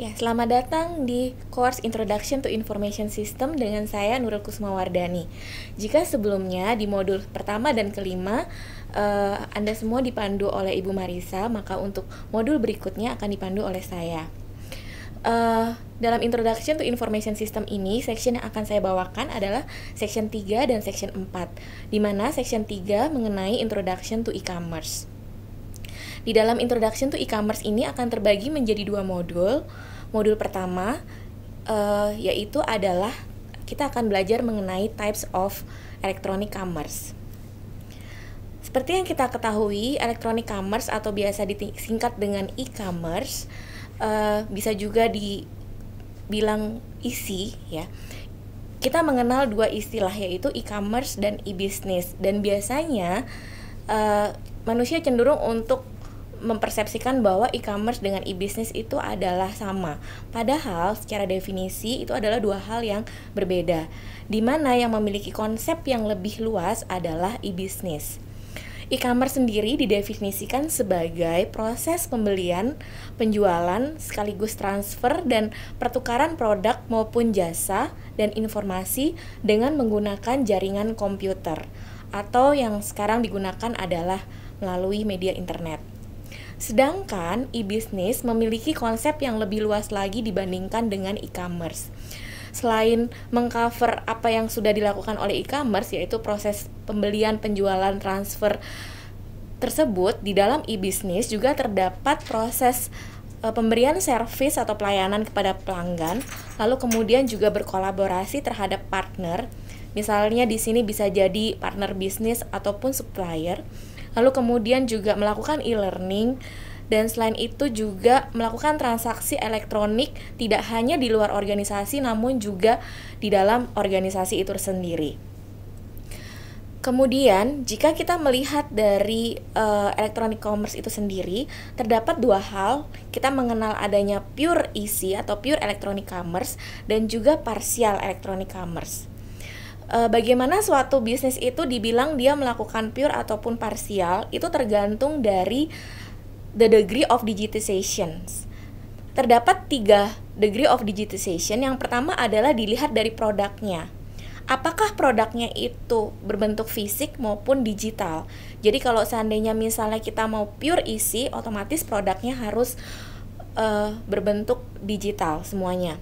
Ya, selamat datang di course Introduction to Information System dengan saya Nurul Kusmawardani. Jika sebelumnya di modul pertama dan kelima Anda semua dipandu oleh Ibu Marisa, maka untuk modul berikutnya akan dipandu oleh saya. Dalam Introduction to Information System ini, section yang akan saya bawakan adalah section 3 dan section 4, di mana section 3 mengenai Introduction to E-commerce. Di dalam Introduction to E-commerce ini akan terbagi menjadi dua modul. Modul pertama yaitu adalah kita akan belajar mengenai types of electronic commerce. Seperti yang kita ketahui, electronic commerce atau biasa disingkat dengan e-commerce bisa juga dibilang EC ya. Kita mengenal dua istilah yaitu e-commerce dan e-business, dan biasanya manusia cenderung untuk mempersepsikan bahwa e-commerce dengan e-business itu adalah sama. Padahal secara definisi itu adalah dua hal yang berbeda, di mana yang memiliki konsep yang lebih luas adalah e-business. E-commerce sendiri didefinisikan sebagai proses pembelian, penjualan, sekaligus transfer dan pertukaran produk maupun jasa dan informasi dengan menggunakan jaringan komputer, atau yang sekarang digunakan adalah melalui media internet. Sedangkan e-business memiliki konsep yang lebih luas lagi dibandingkan dengan e-commerce. Selain mengcover apa yang sudah dilakukan oleh e-commerce, yaitu proses pembelian, penjualan, transfer tersebut, di dalam e-business juga terdapat proses pemberian servis atau pelayanan kepada pelanggan, lalu kemudian juga berkolaborasi terhadap partner. Misalnya di sini bisa jadi partner bisnis ataupun supplier. Lalu kemudian juga melakukan e-learning, dan selain itu juga melakukan transaksi elektronik tidak hanya di luar organisasi namun juga di dalam organisasi itu sendiri. Kemudian jika kita melihat dari electronic commerce itu sendiri, terdapat dua hal. Kita mengenal adanya pure EC atau pure electronic commerce dan juga partial electronic commerce. Bagaimana suatu bisnis itu dibilang dia melakukan pure ataupun parsial, itu tergantung dari the degree of digitization. Terdapat 3 degree of digitization. Yang pertama adalah dilihat dari produknya. Apakah produknya itu berbentuk fisik maupun digital. Jadi kalau seandainya misalnya kita mau pure EC, otomatis produknya harus berbentuk digital semuanya.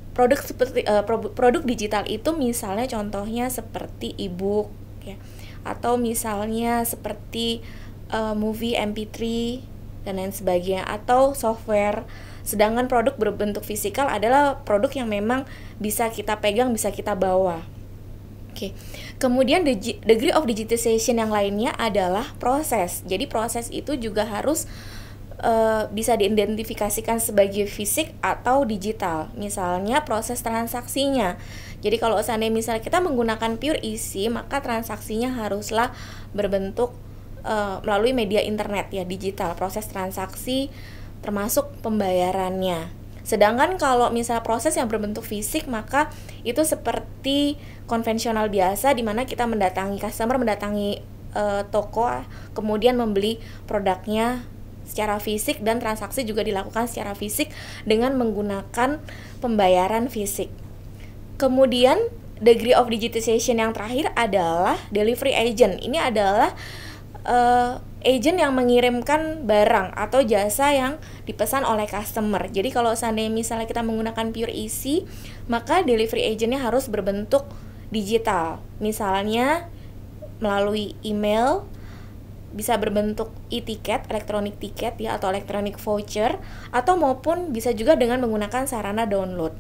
Produk digital itu misalnya contohnya seperti e-book ya, atau misalnya seperti movie MP3 dan lain sebagainya, atau software. Sedangkan produk berbentuk fisikal adalah produk yang memang bisa kita pegang, bisa kita bawa. Oke. Kemudian degree of digitization yang lainnya adalah proses. Jadi proses itu juga harus bisa diidentifikasikan sebagai fisik atau digital. Misalnya proses transaksinya. Jadi kalau seandainya misalnya kita menggunakan pure EC, maka transaksinya haruslah berbentuk melalui media internet ya, digital. Proses transaksi termasuk pembayarannya. Sedangkan kalau misalnya proses yang berbentuk fisik, maka itu seperti konvensional biasa, di mana kita mendatangi toko, kemudian membeli produknya secara fisik, dan transaksi juga dilakukan secara fisik dengan menggunakan pembayaran fisik. Kemudian degree of digitization yang terakhir adalah delivery agent. Ini adalah agent yang mengirimkan barang atau jasa yang dipesan oleh customer. Jadi kalau seandainya misalnya kita menggunakan pure EC, maka delivery agentnya harus berbentuk digital. Misalnya melalui email, bisa berbentuk e-tiket, elektronik tiket ya, atau elektronik voucher, atau maupun bisa juga dengan menggunakan sarana download.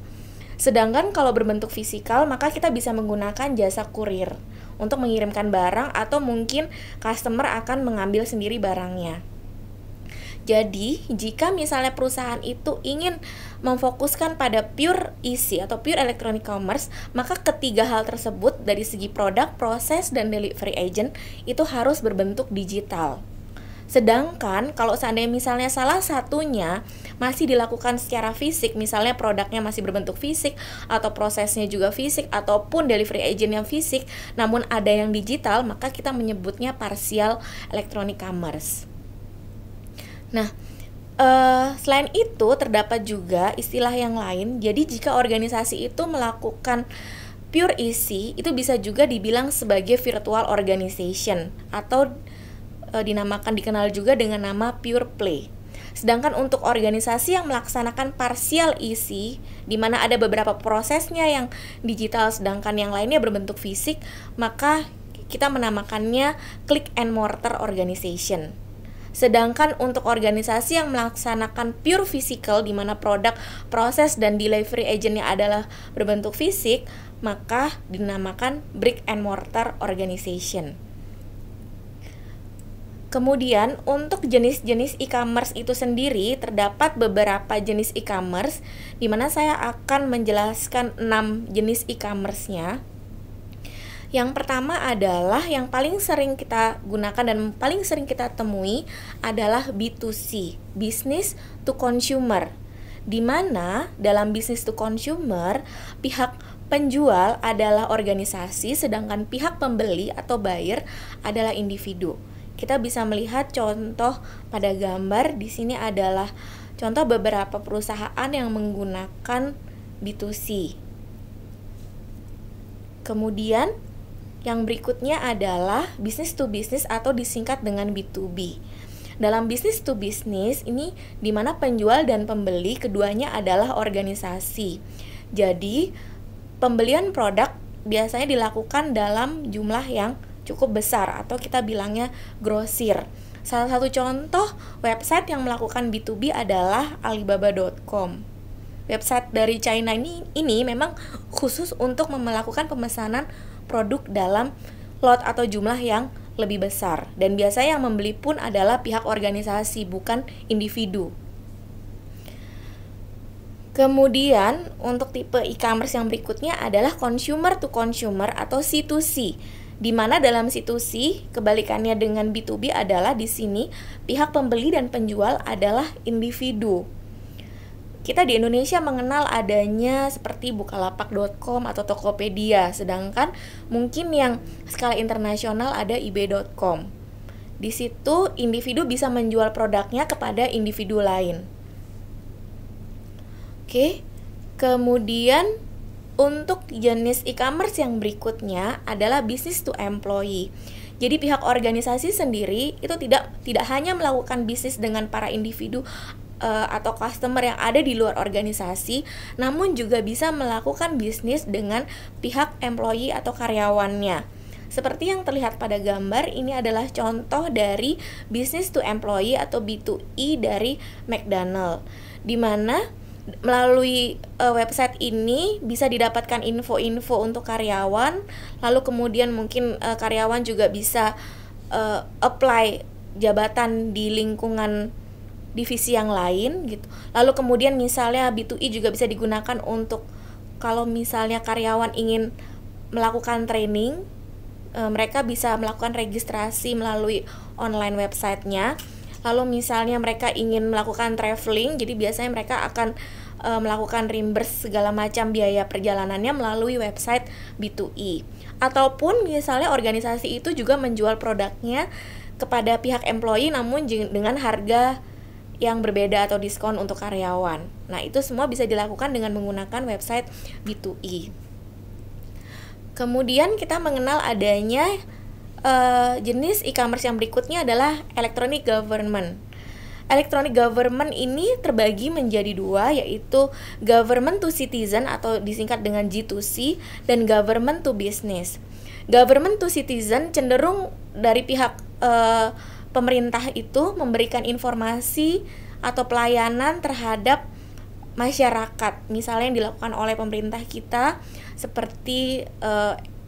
Sedangkan kalau berbentuk fisikal, maka kita bisa menggunakan jasa kurir untuk mengirimkan barang, atau mungkin customer akan mengambil sendiri barangnya. Jadi, jika misalnya perusahaan itu ingin memfokuskan pada pure EC atau pure electronic commerce, maka ketiga hal tersebut dari segi produk, proses, dan delivery agent itu harus berbentuk digital. Sedangkan kalau seandainya misalnya salah satunya masih dilakukan secara fisik, misalnya produknya masih berbentuk fisik atau prosesnya juga fisik ataupun delivery agent yang fisik, namun ada yang digital, maka kita menyebutnya partial electronic commerce. Nah, Selain itu, terdapat juga istilah yang lain. Jadi jika organisasi itu melakukan pure isi, itu bisa juga dibilang sebagai virtual organization atau dikenal juga dengan nama pure play. Sedangkan untuk organisasi yang melaksanakan partial isi, di mana ada beberapa prosesnya yang digital sedangkan yang lainnya berbentuk fisik, maka kita menamakannya click and mortar organization. Sedangkan untuk organisasi yang melaksanakan pure physical, di mana produk, proses, dan delivery agentnya adalah berbentuk fisik, maka dinamakan brick and mortar organization. Kemudian untuk jenis-jenis e-commerce itu sendiri, terdapat beberapa jenis e-commerce, di mana saya akan menjelaskan 6 jenis e-commerce-nya. Yang pertama adalah yang paling sering kita gunakan dan paling sering kita temui adalah B2C, business to consumer. Di mana dalam business to consumer, pihak penjual adalah organisasi sedangkan pihak pembeli atau buyer adalah individu. Kita bisa melihat contoh pada gambar di sini adalah contoh beberapa perusahaan yang menggunakan B2C. Kemudian yang berikutnya adalah business to business atau disingkat dengan B2B. Dalam business to business ini di mana penjual dan pembeli keduanya adalah organisasi. Jadi, pembelian produk biasanya dilakukan dalam jumlah yang cukup besar atau kita bilangnya grosir. Salah satu contoh website yang melakukan B2B adalah Alibaba.com. Website dari China ini memang khusus untuk melakukan pemesanan produk dalam lot atau jumlah yang lebih besar, dan biasanya yang membeli pun adalah pihak organisasi, bukan individu. Kemudian untuk tipe e-commerce yang berikutnya adalah consumer to consumer atau C2C, di mana dalam C2C kebalikannya dengan B2B adalah di sini pihak pembeli dan penjual adalah individu. Kita di Indonesia mengenal adanya seperti bukalapak.com atau Tokopedia, sedangkan mungkin yang skala internasional ada ebay.com. Di situ individu bisa menjual produknya kepada individu lain. Oke. Kemudian untuk jenis e-commerce yang berikutnya adalah business to employee. Jadi pihak organisasi sendiri itu tidak hanya melakukan bisnis dengan para individu atau customer yang ada di luar organisasi, namun juga bisa melakukan bisnis dengan pihak employee atau karyawannya. Seperti yang terlihat pada gambar, ini adalah contoh dari business to employee atau B2E dari McDonald, di mana melalui website ini bisa didapatkan info-info untuk karyawan, lalu kemudian mungkin karyawan juga bisa apply jabatan di lingkungan divisi yang lain gitu. Lalu kemudian misalnya B2E juga bisa digunakan untuk kalau misalnya karyawan ingin melakukan training, mereka bisa melakukan registrasi melalui online websitenya. Lalu misalnya mereka ingin melakukan traveling, jadi biasanya mereka akan melakukan reimburse segala macam biaya perjalanannya melalui website B2E. Ataupun misalnya organisasi itu juga menjual produknya kepada pihak employee namun dengan harga yang berbeda atau diskon untuk karyawan. Nah, itu semua bisa dilakukan dengan menggunakan website B2E. Kemudian kita mengenal adanya jenis e-commerce yang berikutnya adalah electronic government. Electronic government ini terbagi menjadi dua, yaitu government to citizen atau disingkat dengan G2C dan government to business. Government to citizen cenderung dari pihak pemerintah itu memberikan informasi atau pelayanan terhadap masyarakat, misalnya yang dilakukan oleh pemerintah kita seperti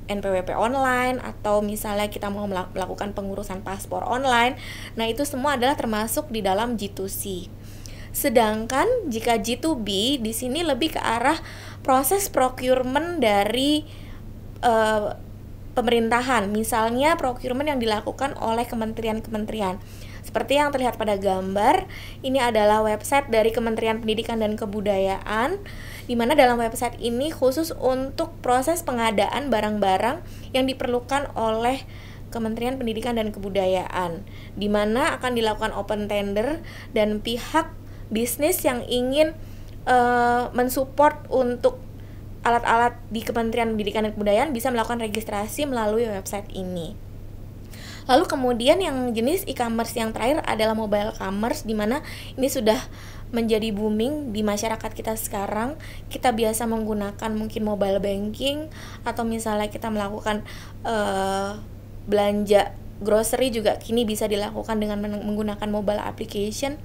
NPWP online atau misalnya kita mau melakukan pengurusan paspor online. Nah, itu semua adalah termasuk di dalam G2C. Sedangkan jika G2B di sini lebih ke arah proses procurement dari pemerintahan, misalnya procurement yang dilakukan oleh kementerian-kementerian. Seperti yang terlihat pada gambar, ini adalah website dari Kementerian Pendidikan dan Kebudayaan, di mana dalam website ini khusus untuk proses pengadaan barang-barang yang diperlukan oleh Kementerian Pendidikan dan Kebudayaan, di mana akan dilakukan open tender dan pihak bisnis yang ingin mensupport untuk alat-alat di Kementerian Pendidikan dan Kebudayaan bisa melakukan registrasi melalui website ini. Lalu kemudian yang jenis e-commerce yang terakhir adalah mobile commerce, di mana ini sudah menjadi booming di masyarakat kita sekarang. Kita biasa menggunakan mungkin mobile banking, atau misalnya kita melakukan belanja grocery juga kini bisa dilakukan dengan menggunakan mobile application.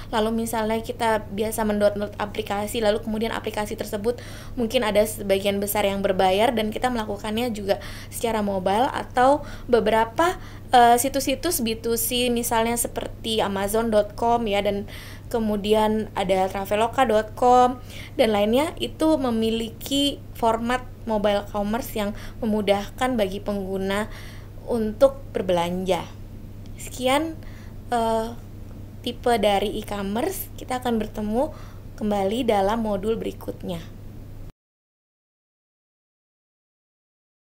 Lalu misalnya kita biasa mendownload aplikasi, lalu kemudian aplikasi tersebut mungkin ada sebagian besar yang berbayar dan kita melakukannya juga secara mobile, atau beberapa situs-situs B2C misalnya seperti Amazon.com ya, dan kemudian ada Traveloka.com dan lainnya, itu memiliki format mobile commerce yang memudahkan bagi pengguna untuk berbelanja. Sekian tipe dari e-commerce. Kita akan bertemu kembali dalam modul berikutnya.